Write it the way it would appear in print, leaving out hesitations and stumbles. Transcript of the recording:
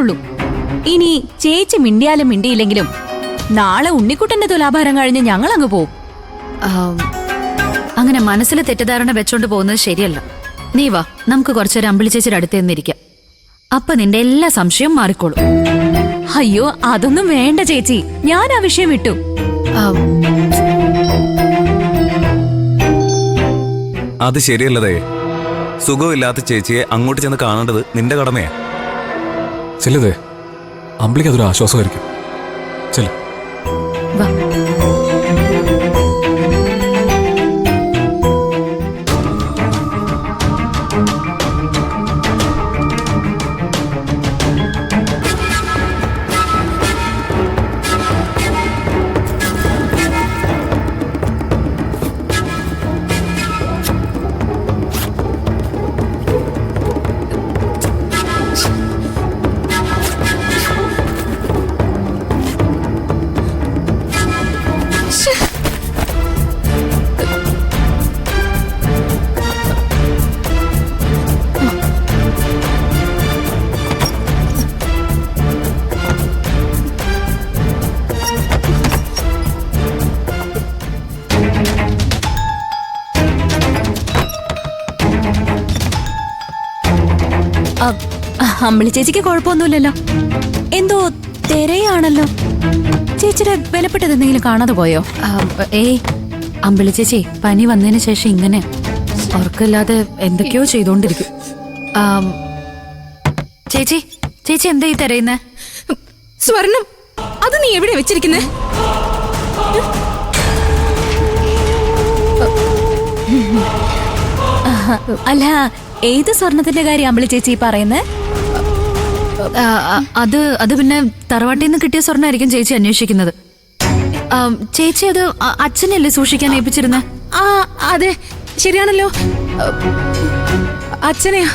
ഉള്ളൂ. ഇനി ചേച്ചി മിണ്ടിയാലും മിണ്ടിയില്ലെങ്കിലും നാളെ ഉണ്ണിക്കുട്ടന്റെ തുലാഭാരം കഴിഞ്ഞ് ഞങ്ങൾ അങ്ങ് പോവും. അങ്ങനെ മനസ്സിൽ തെറ്റിദ്ധാരണ വെച്ചോണ്ട് പോകുന്നത് ശരിയല്ല. നീ വാ, നമുക്ക് കുറച്ചൊരു അമ്പിളി ചേച്ചിയുടെ അടുത്ത് നിന്നിരിക്കാം. അപ്പൊ നിന്റെ എല്ലാ സംശയവും മാറിക്കോളും. അയ്യോ, അതൊന്നും വേണ്ട ചേച്ചി, ഞാൻ ആ വിഷയം വിട്ടു. അത് ശരിയല്ലതേ. സുഖമില്ലാത്ത ചേച്ചിയെ അങ്ങോട്ട് ചെന്ന് കാണേണ്ടത് നിന്റെ കടമയാ. ചെല്ലതേ, അമ്പിളിക്ക് അതൊരു ആശ്വാസമായിരിക്കും. ചെല്ല. വാ. അമ്പിളി ചേച്ചിക്ക് കുഴപ്പമൊന്നുമില്ലല്ലോ. എന്തോ തെരയാണല്ലോ. ചേച്ചിയുടെ വിലപ്പെട്ടത് എന്തെങ്കിലും കാണാതെ പോയോ? ഏയ്, അമ്പിളി ചേച്ചി പനി വന്നതിന് ശേഷം ഇങ്ങനെ ഓർക്കില്ലാതെ എന്തൊക്കെയോ ചെയ്തോണ്ടിരിക്കും. ചേച്ചി ചേച്ചി എന്താ ഈ തിരയുന്നേ? സ്വർണം, അത് നീ എവിടെ വെച്ചിരിക്കുന്നേ? അല്ല, ഏത് സ്വർണത്തിന്റെ കാര്യം അമ്പിളി ചേച്ചി പറയുന്നേ? അത് പിന്നെ തറവാട്ടിൽ നിന്ന് കിട്ടിയ സ്വർണ്ണമായിരിക്കും ചേച്ചി അന്വേഷിക്കുന്നത്. ചേച്ചി അത് അച്ഛനല്ലേ സൂക്ഷിക്കാൻ ഏൽപ്പിച്ചിരുന്നേ? അതെ, ശരിയാണല്ലോ. അച്ഛനെയാ.